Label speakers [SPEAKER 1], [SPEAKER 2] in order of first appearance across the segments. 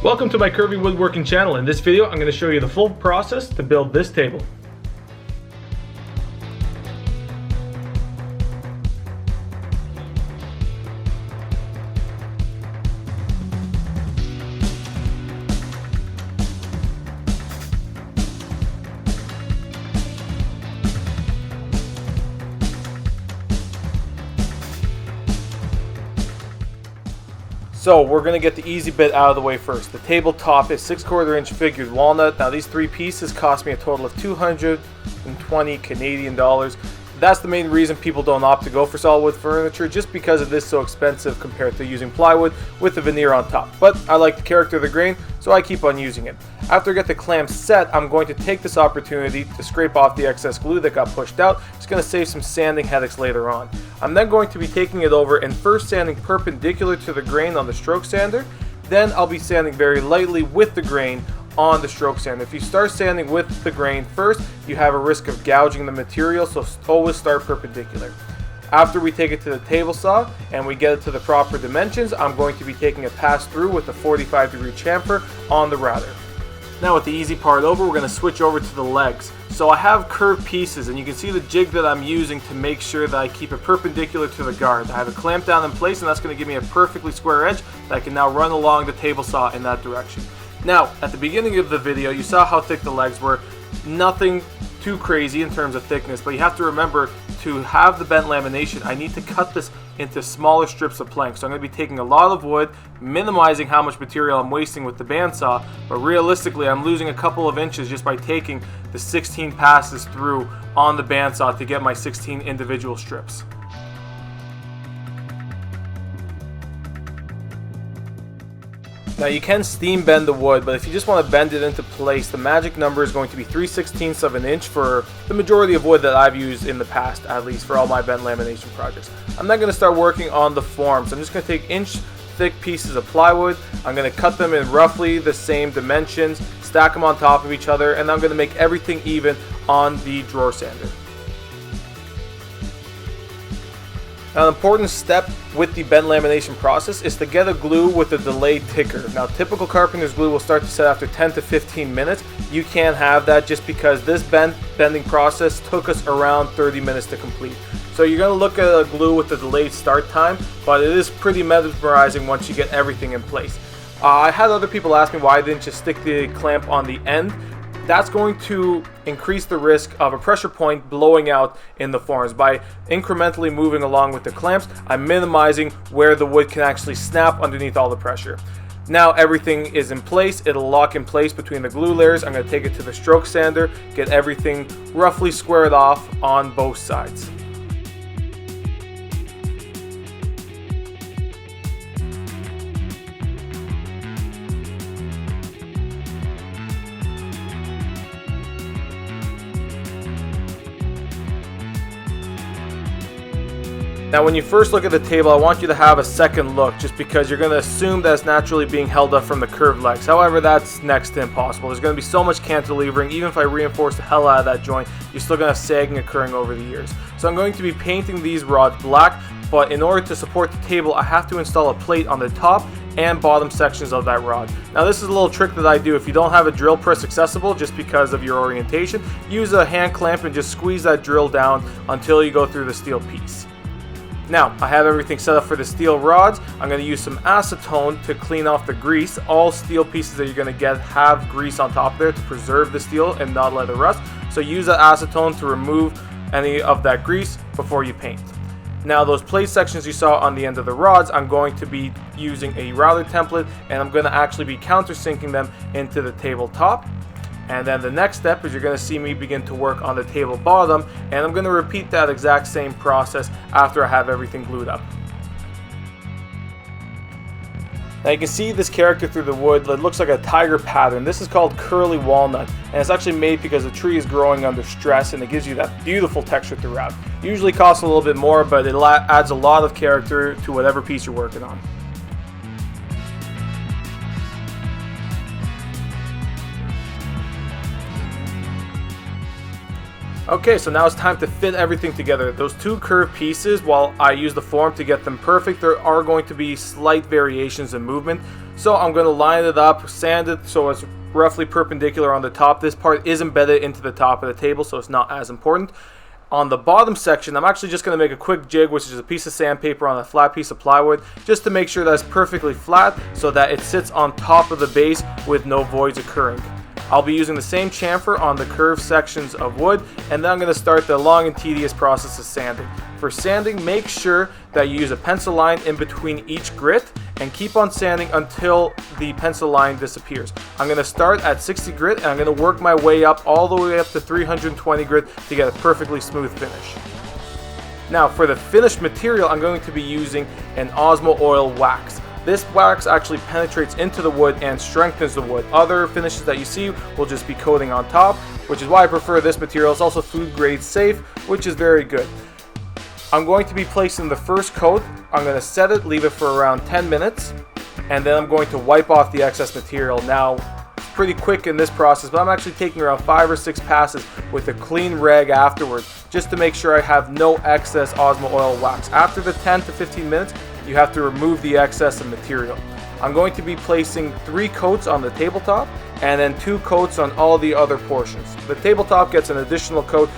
[SPEAKER 1] Welcome to my Curvy Woodworking channel. In this video, I'm going to show you the full process to build this table. So we're going to get the easy bit out of the way first. The tabletop is 6/4 inch figured walnut. Now these three pieces cost me a total of 220 Canadian dollars. That's the main reason people don't opt to go for solid wood furniture, just because it is so expensive compared to using plywood with the veneer on top. But I like the character of the grain, so I keep on using it. After I get the clamps set, I'm going to take this opportunity to scrape off the excess glue that got pushed out. It's going to save some sanding headaches later on. I'm then going to be taking it over and first sanding perpendicular to the grain on the stroke sander. Then I'll be sanding very lightly with the grain on the stroke sander. If you start sanding with the grain first, you have a risk of gouging the material, so always start perpendicular. After we take it to the table saw and we get it to the proper dimensions, I'm going to be taking a pass through with a 45-degree chamfer on the router. Now with the easy part over, we're going to switch over to the legs. So I have curved pieces, and you can see the jig that I'm using to make sure that I keep it perpendicular to the guard. I have it clamped down in place, and that's going to give me a perfectly square edge that I can now run along the table saw in that direction. Now, at the beginning of the video, you saw how thick the legs were. Nothing too crazy in terms of thickness, but you have to remember, to have the bent lamination, I need to cut this into smaller strips of plank. So I'm going to be taking a lot of wood, minimizing how much material I'm wasting with the bandsaw, but realistically I'm losing a couple of inches just by taking the 16 passes through on the bandsaw to get my 16 individual strips. Now you can steam bend the wood, but if you just want to bend it into place, the magic number is going to be 3/16 of an inch for the majority of wood that I've used in the past, at least for all my bent lamination projects. I'm then going to start working on the forms. I'm just going to take inch thick pieces of plywood. I'm going to cut them in roughly the same dimensions, stack them on top of each other, and I'm going to make everything even on the drawer sander. Now, an important step with the bent lamination process is to get a glue with a delayed ticker. Now, typical carpenter's glue will start to set after 10 to 15 minutes. You can't have that just because this bending process took us around 30 minutes to complete. So you're going to look at a glue with a delayed start time, but it is pretty mesmerizing once you get everything in place. I had other people ask me why I didn't just stick the clamp on the end. That's going to increase the risk of a pressure point blowing out in the forms. By incrementally moving along with the clamps, I'm minimizing where the wood can actually snap underneath all the pressure. Now everything is in place. It'll lock in place between the glue layers. I'm going to take it to the stroke sander, get everything roughly squared off on both sides. Now when you first look at the table, I want you to have a second look, just because you're going to assume that it's naturally being held up from the curved legs. However, that's next to impossible. There's going to be so much cantilevering. Even if I reinforce the hell out of that joint, you're still going to have sagging occurring over the years. So I'm going to be painting these rods black, but in order to support the table, I have to install a plate on the top and bottom sections of that rod. Now this is a little trick that I do. If you don't have a drill press accessible just because of your orientation, use a hand clamp and just squeeze that drill down until you go through the steel piece. Now, I have everything set up for the steel rods. I'm going to use some acetone to clean off the grease. All steel pieces that you're going to get have grease on top there to preserve the steel and not let it rust. So use that acetone to remove any of that grease before you paint. Now those plate sections you saw on the end of the rods, I'm going to be using a router template, and I'm going to actually be countersinking them into the tabletop. And then the next step is you're going to see me begin to work on the table bottom, and I'm going to repeat that exact same process after I have everything glued up. Now you can see this character through the wood that looks like a tiger pattern. This is called curly walnut, and it's actually made because the tree is growing under stress, and it gives you that beautiful texture throughout. Usually costs a little bit more, but it adds a lot of character to whatever piece you're working on. Okay, so now it's time to fit everything together. Those two curved pieces, while I use the form to get them perfect, there are going to be slight variations in movement. So I'm going to line it up, sand it so it's roughly perpendicular on the top. This part is embedded into the top of the table, so it's not as important. On the bottom section, I'm actually just going to make a quick jig, which is a piece of sandpaper on a flat piece of plywood, just to make sure that it's perfectly flat so that it sits on top of the base with no voids occurring. I'll be using the same chamfer on the curved sections of wood, and then I'm going to start the long and tedious process of sanding. For sanding, make sure that you use a pencil line in between each grit and keep on sanding until the pencil line disappears. I'm going to start at 60 grit and I'm going to work my way up all the way up to 320 grit to get a perfectly smooth finish. Now for the finished material, I'm going to be using an Osmo oil wax. This wax actually penetrates into the wood and strengthens the wood. Other finishes that you see will just be coating on top, which is why I prefer this material. It's also food grade safe, which is very good. I'm going to be placing the first coat. I'm going to set it, leave it for around 10 minutes, and then I'm going to wipe off the excess material. Now, it's pretty quick in this process, but I'm actually taking around 5 or 6 passes with a clean rag afterwards, just to make sure I have no excess Osmo oil wax. After the 10 to 15 minutes, you have to remove the excess of material. I'm going to be placing 3 coats on the tabletop and then 2 coats on all the other portions. The tabletop gets an additional coat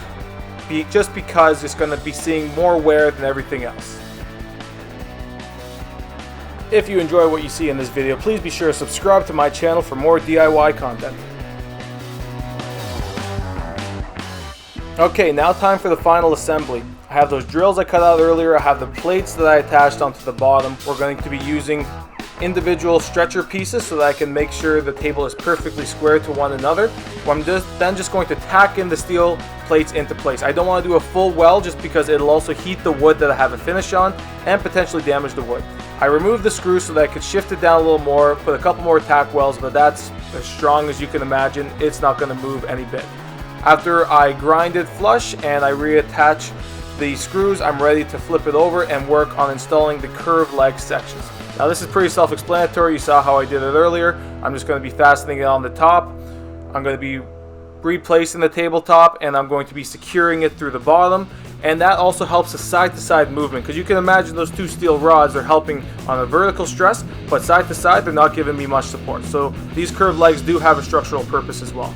[SPEAKER 1] just because it's going to be seeing more wear than everything else. If you enjoy what you see in this video, please be sure to subscribe to my channel for more DIY content. Okay, now time for the final assembly. I have those drills I cut out earlier, I have the plates that I attached onto the bottom. We're going to be using individual stretcher pieces so that I can make sure the table is perfectly square to one another. I'm then just going to tack in the steel plates into place. I don't want to do a full weld just because it'll also heat the wood that I have a finish on and potentially damage the wood. I removed the screw so that I could shift it down a little more, put a couple more tack welds, but that's as strong as you can imagine. It's not going to move any bit. After I grind it flush and I reattach the screws, I'm ready to flip it over and work on installing the curved leg sections. Now this is pretty self-explanatory. You saw how I did it earlier. I'm just going to be fastening it on the top. I'm going to be replacing the tabletop and I'm going to be securing it through the bottom, and that also helps the side-to-side movement, because you can imagine those 2 steel rods are helping on a vertical stress, but side to side they're not giving me much support. So these curved legs do have a structural purpose as well.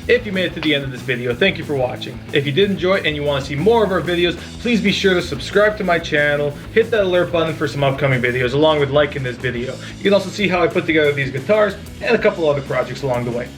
[SPEAKER 1] If you made it to the end of this video, thank you for watching. If you did enjoy and you want to see more of our videos, please be sure to subscribe to my channel, hit that alert button for some upcoming videos, along with liking this video. You can also see how I put together these guitars and a couple other projects along the way.